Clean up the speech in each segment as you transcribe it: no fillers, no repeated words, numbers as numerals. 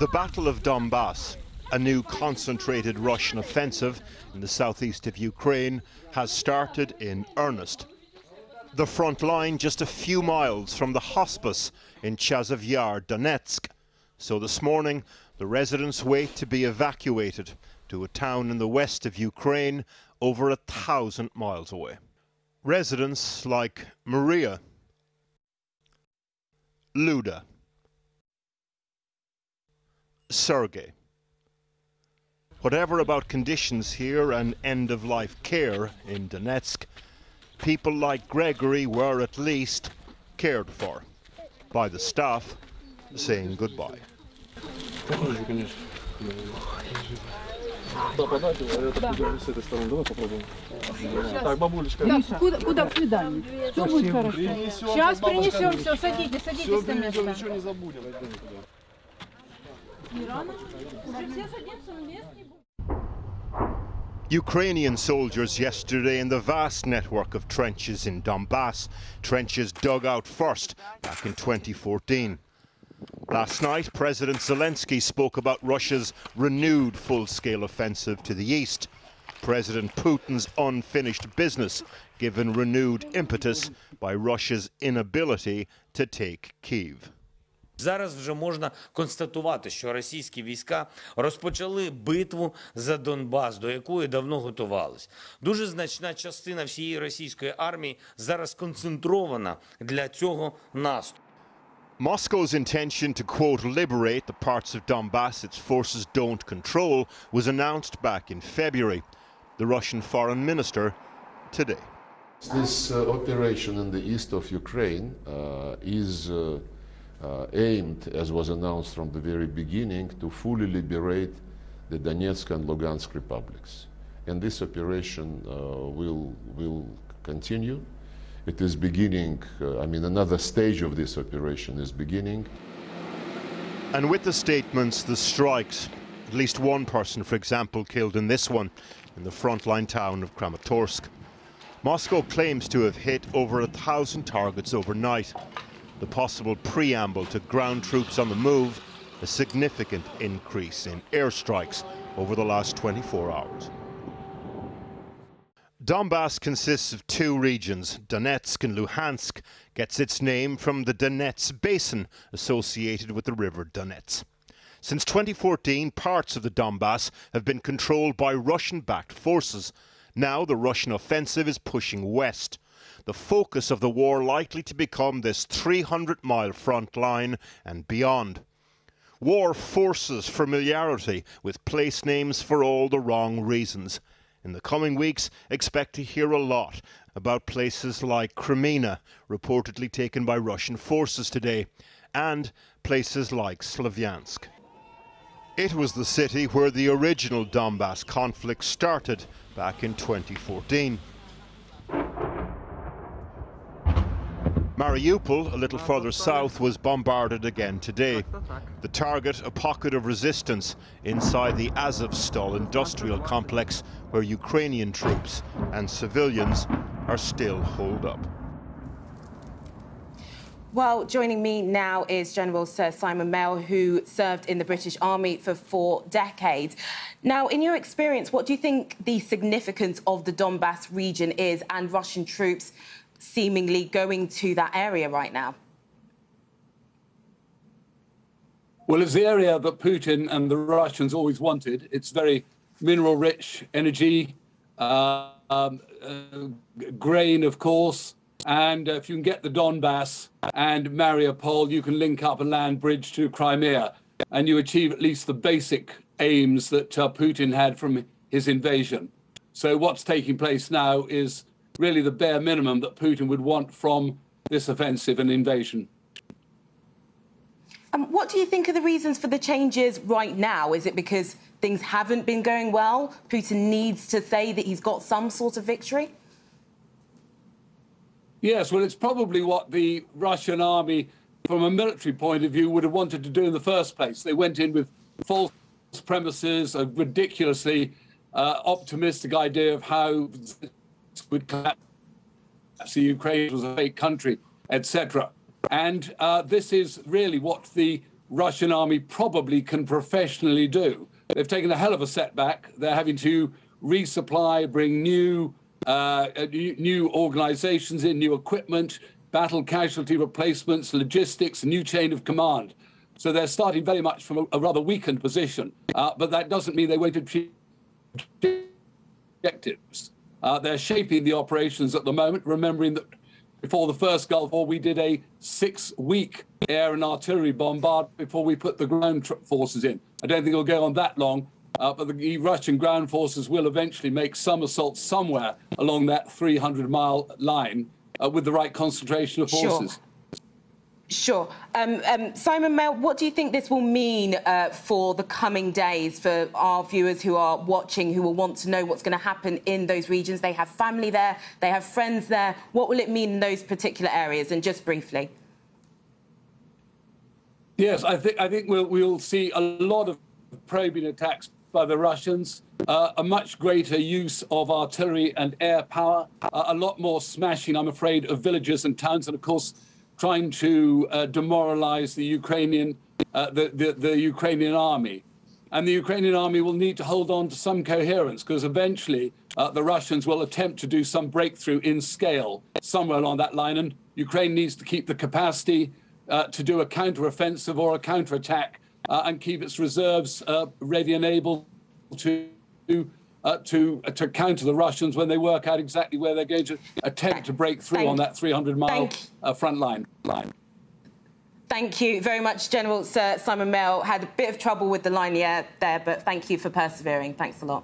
The Battle of Donbas, a new concentrated Russian offensive in the southeast of Ukraine, has started in earnest. The front line just a few miles from the hospice in Chazov Yar, Donetsk. So this morning, the residents wait to be evacuated to a town in the west of Ukraine, over 1,000 miles away. Residents like Maria, Luda, Sergei. Whatever about conditions here and end-of-life care in Donetsk, people like Gregory were at least cared for by the staff saying goodbye. Куда к свиданию? Все будет хорошо. Сейчас принесем все. Садитесь, садитесь на место. Ukrainian soldiers yesterday in the vast network of trenches in Donbas, trenches dug out first back in 2014. Last night, President Zelensky spoke about Russia's renewed full-scale offensive to the east. President Putin's unfinished business, given renewed impetus by Russia's inability to take Kyiv. Зараз вже можна констатувати, що російські війська розпочали битву за Донбас, до якої давно готувались. Дуже значна частина всієї російської армії зараз сконцентрована для цього наступу. Moscow's intention to, quote, liberate the parts of Donbass its forces don't control was announced back in February. The Russian foreign minister today. This operation in the east of Ukraine is aimed, as was announced from the very beginning, to fully liberate the Donetsk and Lugansk republics. And this operation will continue. It is beginning, another stage of this operation is beginning. And with the statements, the strikes, at least one person, for example, killed in this one in the frontline town of Kramatorsk. Moscow claims to have hit over 1,000 targets overnight. The possible preamble to ground troops on the move, a significant increase in airstrikes over the last 24 hours. Donbas consists of two regions. Donetsk and Luhansk gets its name from the Donets basin associated with the river Donets. Since 2014, parts of the Donbas have been controlled by Russian-backed forces. Now the Russian offensive is pushing west. The focus of the war likely to become this 300-mile front line and beyond. War forces familiarity with place names for all the wrong reasons. In the coming weeks, expect to hear a lot about places like Kreminna, reportedly taken by Russian forces today, and places like Slavyansk. It was the city where the original Donbas conflict started back in 2014. Mariupol, a little further south, was bombarded again today. The target, a pocket of resistance inside the Azovstal industrial complex where Ukrainian troops and civilians are still holed up. Well, joining me now is General Sir Simon Mail, who served in the British Army for 4 decades. Now, in your experience, what do you think the significance of the Donbas region is and Russian troops seemingly going to that area right now? Well, it's the area that Putin and the Russians always wanted. It's very mineral-rich, energy, grain, of course. And if you can get the Donbas and Mariupol, you can link up a land bridge to Crimea, and you achieve at least the basic aims that Putin had from his invasion. So what's taking place now is really the bare minimum that Putin would want from this offensive and invasion. What do you think are the reasons for the changes right now? Is it because things haven't been going well? Putin needs to say that he's got some sort of victory? Yes, well, it's probably what the Russian army, from a military point of view, would have wanted to do in the first place. They went in with false premises, a ridiculously optimistic idea of how would collapse the Ukraine was a fake country, etc. And this is really what the Russian army probably can professionally do. They've taken a hell of a setback. They're having to resupply, bring new organizations in, new equipment, battle casualty replacements, logistics, a new chain of command. So they're starting very much from a rather weakened position. But that doesn't mean they won't achieve objectives. They're shaping the operations at the moment, remembering that before the first Gulf War, we did a 6-week air and artillery bombardment before we put the ground forces in. I don't think it'll go on that long, but the Russian ground forces will eventually make some assaults somewhere along that 300-mile line with the right concentration of forces. Sure. Simon Mail, what do you think this will mean for the coming days for our viewers who are watching, who will want to know what's going to happen in those regions? They have family there, they have friends there. What will it mean in those particular areas? And just briefly. Yes, I think we'll see a lot of probing attacks by the Russians, a much greater use of artillery and air power, a lot more smashing, I'm afraid, of villages and towns, and of course trying to demoralize the Ukrainian army. And the Ukrainian army will need to hold on to some coherence, because eventually the Russians will attempt to do some breakthrough in scale somewhere along that line, and Ukraine needs to keep the capacity to do a counter-offensive or a counter-attack and keep its reserves ready and able to counter the Russians when they work out exactly where they're going to attempt to break through on that 300-mile front line. Thank you very much, General Sir Simon Mail. Had a bit of trouble with the line there, but thank you for persevering. Thanks a lot.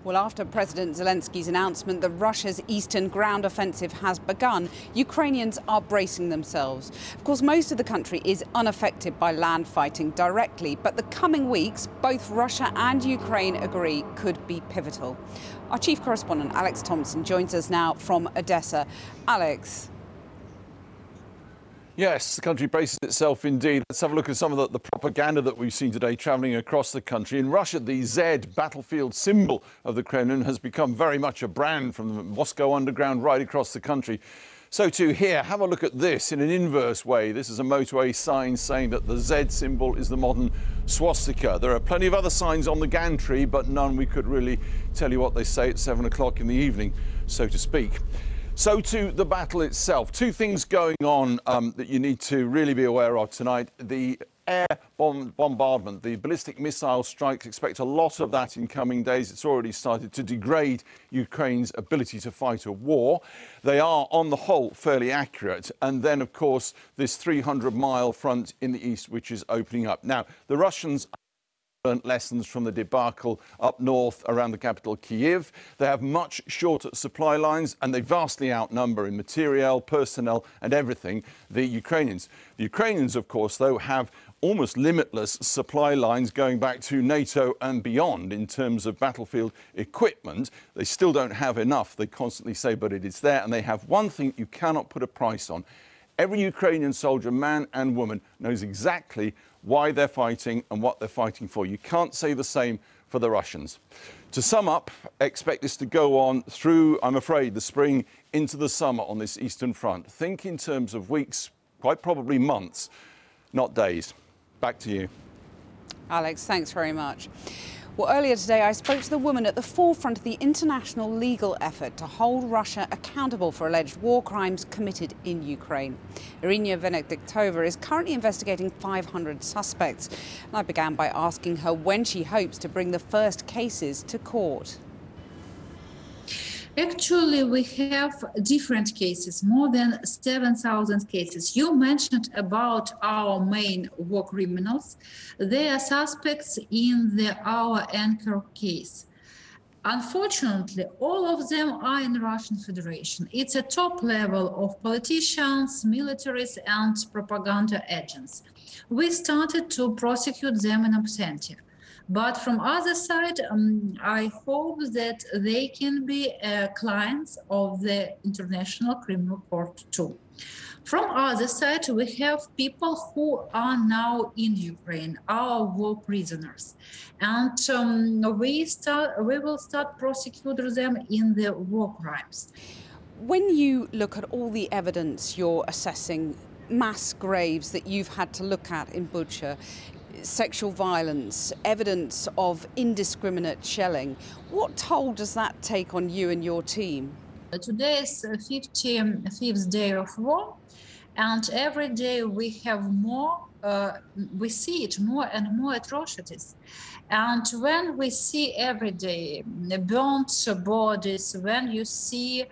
Well, after President Zelensky's announcement that Russia's eastern ground offensive has begun, Ukrainians are bracing themselves. Of course, most of the country is unaffected by land fighting directly, but the coming weeks, both Russia and Ukraine agree, could be pivotal. Our chief correspondent, Alex Thompson, joins us now from Odessa. Alex. Yes, the country braces itself indeed. Let's have a look at some of the propaganda that we've seen today travelling across the country. In Russia, the Z battlefield symbol of the Kremlin has become very much a brand from the Moscow underground right across the country. So too here, have a look at this in an inverse way. This is a motorway sign saying that the Z symbol is the modern swastika. There are plenty of other signs on the gantry, but none we could really tell you what they say at 7 o'clock in the evening, so to speak. So to the battle itself. Two things going on that you need to really be aware of tonight. The air bombardment, the ballistic missile strikes, expect a lot of that in coming days. It's already started to degrade Ukraine's ability to fight a war. They are, on the whole, fairly accurate. And then, of course, this 300-mile front in the east, which is opening up. Now, the Russians learned lessons from the debacle up north around the capital Kyiv. They have much shorter supply lines and they vastly outnumber in materiel, personnel and everything the Ukrainians. The Ukrainians, of course, though, have almost limitless supply lines going back to NATO and beyond in terms of battlefield equipment. They still don't have enough. They constantly say, but it is there. And they have one thing you cannot put a price on. Every Ukrainian soldier, man and woman, knows exactly why they're fighting and what they're fighting for. You can't say the same for the Russians. To sum up, expect this to go on through, I'm afraid, the spring into the summer on this Eastern Front. Think in terms of weeks, quite probably months, not days. Back to you. Alex, thanks very much. Well, earlier today, I spoke to the woman at the forefront of the international legal effort to hold Russia accountable for alleged war crimes committed in Ukraine. Irina Venediktova is currently investigating 500 suspects. And I began by asking her when she hopes to bring the first cases to court. Actually, we have different cases, more than 7,000 cases. You mentioned about our main war criminals. They are suspects in our anchor case. Unfortunately, all of them are in Russian Federation. It's a top level of politicians, militaries, and propaganda agents. We started to prosecute them in absentia. But from other side, I hope that they can be clients of the International Criminal Court too. From other side, we have people who are now in Ukraine, our war prisoners. And we will start prosecuting them in the war crimes. When you look at all the evidence you're assessing mass graves that you've had to look at in Bucha, sexual violence, evidence of indiscriminate shelling, what toll does that take on you and your team? Today is the 55th day of war, and every day we have more, we see it more and more atrocities. And when we see every day burnt bodies, when you see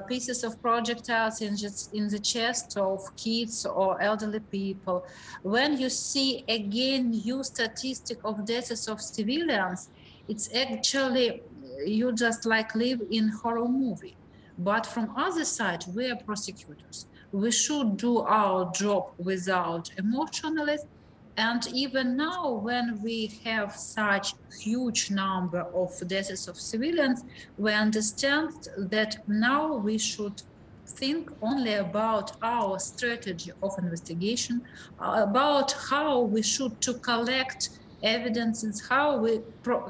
pieces of projectiles in the chest of kids or elderly people, when you see again new statistic of deaths of civilians, it's actually, you just like live in horror movie. But from other side, we are prosecutors. We should do our job without emotionalism. And even now, when we have such huge number of deaths of civilians, we understand that now we should think only about our strategy of investigation, about how we should to collect evidences, how we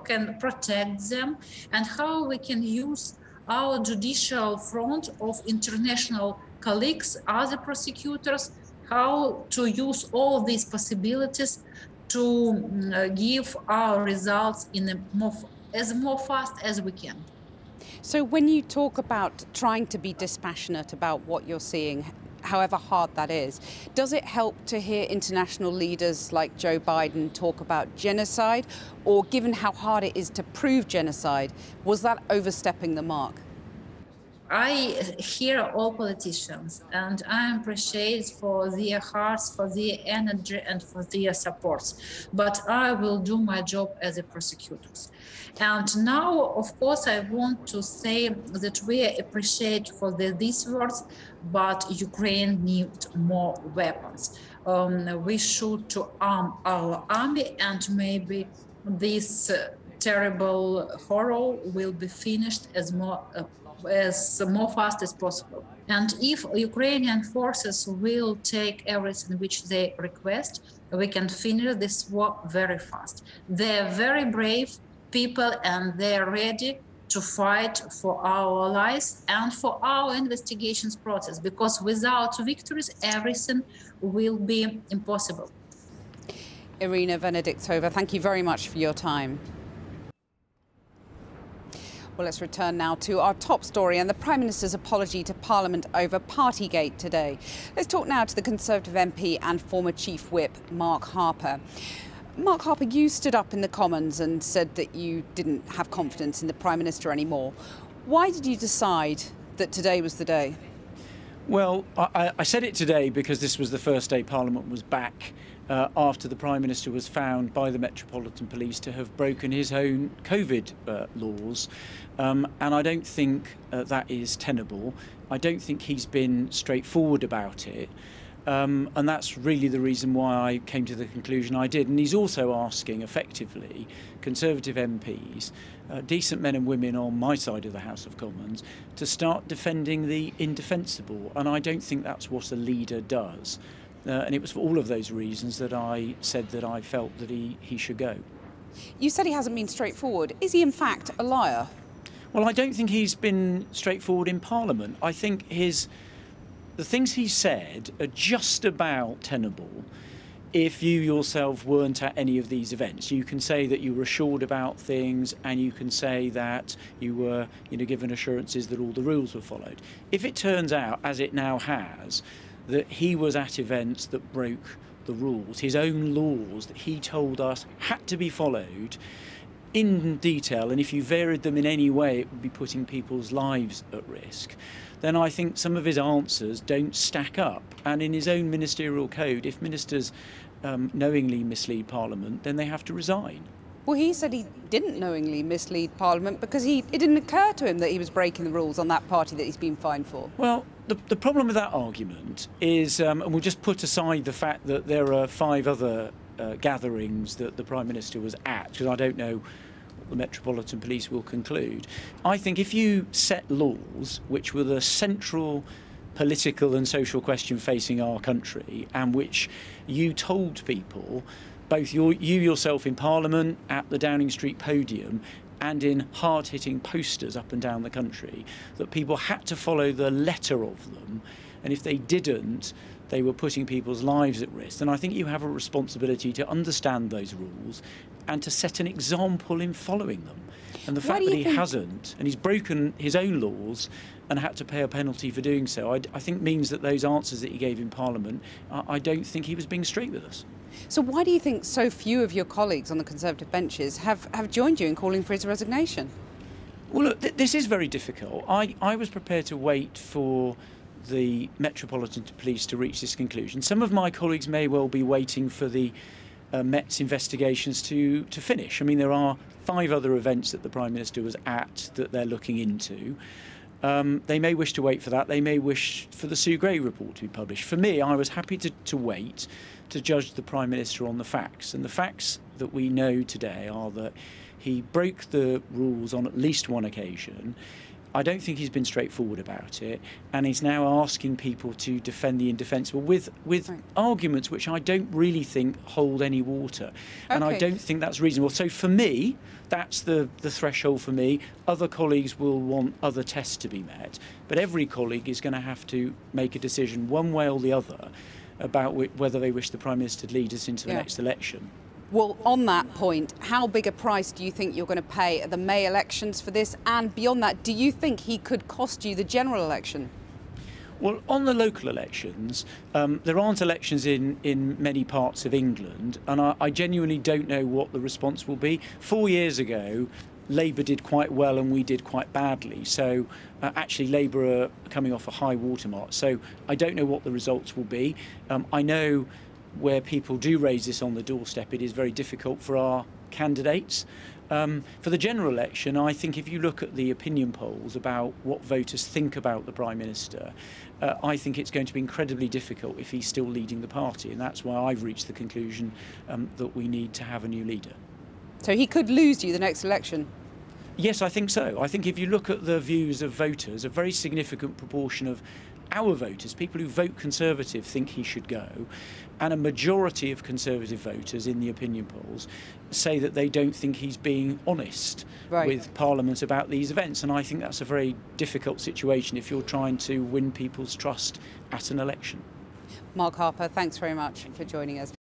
can protect them, and how we can use our judicial front of international colleagues, other prosecutors, how to use all these possibilities to give our results in a more fast as we can. So when you talk about trying to be dispassionate about what you're seeing, however hard that is, does it help to hear international leaders like Joe Biden talk about genocide? Or given how hard it is to prove genocide, was that overstepping the mark? I hear all politicians, and I appreciate for their hearts, for their energy, and for their supports. But I will do my job as a prosecutor. And now, of course, I want to say that we appreciate for these words, but Ukraine needs more weapons. We should to arm our army, and maybe this terrible horror will be finished as more fast as possible. And if Ukrainian forces will take everything which they request, we can finish this war very fast. They're very brave people, and they're ready to fight for our lives and for our investigations process, because without victories, everything will be impossible. Irina Venediktova, thank you very much for your time. Well, let's return now to our top story and the Prime Minister's apology to Parliament over Partygate today. Let's talk now to the Conservative MP and former Chief Whip, Mark Harper. Mark Harper, you stood up in the Commons and said that you didn't have confidence in the Prime Minister anymore. Why did you decide that today was the day? Well, I said it today because this was the first day Parliament was back after the Prime Minister was found by the Metropolitan Police to have broken his own COVID laws. And I don't think that is tenable. I don't think he's been straightforward about it. And that's really the reason why I came to the conclusion I did. And he's also asking, effectively, Conservative MPs, decent men and women on my side of the House of Commons, to start defending the indefensible. And I don't think that's what a leader does. And it was for all of those reasons that I said that I felt that he should go. You said he hasn't been straightforward. Is he in fact a liar? Well, I don't think he's been straightforward in Parliament. I think the things he said are just about tenable if you yourself weren't at any of these events. You can say that you were assured about things, and you can say that you were given assurances that all the rules were followed. If it turns out, as it now has, that he was at events that broke the rules, his own laws that he told us had to be followed in detail, and if you varied them in any way, it would be putting people's lives at risk, then I think some of his answers don't stack up. And in his own ministerial code, if ministers knowingly mislead Parliament, then they have to resign. Well, he said he didn't knowingly mislead Parliament because it didn't occur to him that he was breaking the rules on that party that he's been fined for. Well, the problem with that argument is, and we'll just put aside the fact that there are 5 other gatherings that the Prime Minister was at, because I don't know what the Metropolitan Police will conclude. I think if you set laws which were the central political and social question facing our country, and which you told people, both you yourself in Parliament, at the Downing Street podium, and in hard-hitting posters up and down the country, that people had to follow the letter of them, and if they didn't, they were putting people's lives at risk. And I think you have a responsibility to understand those rules and to set an example in following them. And the fact that he hasn't, and he's broken his own laws and had to pay a penalty for doing so, I think means that those answers that he gave in Parliament, I don't think he was being straight with us. So why do you think so few of your colleagues on the Conservative benches have joined you in calling for his resignation? Well, look, this is very difficult. I was prepared to wait for the Metropolitan Police to reach this conclusion. Some of my colleagues may well be waiting for the Met's investigations to finish. I mean, there are 5 other events that the Prime Minister was at that they're looking into. They may wish to wait for that. They may wish for the Sue Gray report to be published. For me, I was happy to wait to judge the Prime Minister on the facts. And the facts that we know today are that he broke the rules on at least one occasion. I don't think he's been straightforward about it, and he's now asking people to defend the indefensible with arguments which I don't really think hold any water. And I don't think that's reasonable. So for me, that's the threshold for me. Other colleagues will want other tests to be met, but every colleague is going to have to make a decision one way or the other about whether they wish the Prime Minister to lead us into the next election. Well, on that point, how big a price do you think you're going to pay at the May elections for this? And beyond that, do you think he could cost you the general election? Well, on the local elections, there aren't elections in many parts of England, and I genuinely don't know what the response will be. 4 years ago, Labour did quite well and we did quite badly. So actually Labour are coming off a high watermark. So I don't know what the results will be. I know where people do raise this on the doorstep, it is very difficult for our candidates. For the general election, I think if you look at the opinion polls about what voters think about the Prime Minister, I think it's going to be incredibly difficult if he's still leading the party, and that's why I've reached the conclusion that we need to have a new leader. So he could lose you the next election? Yes, I think so. I think if you look at the views of voters, a very significant proportion of our voters, people who vote Conservative, think he should go, and a majority of Conservative voters in the opinion polls say that they don't think he's being honest with Parliament about these events. And I think that's a very difficult situation if you're trying to win people's trust at an election. Mark Harper, thanks very much for joining us.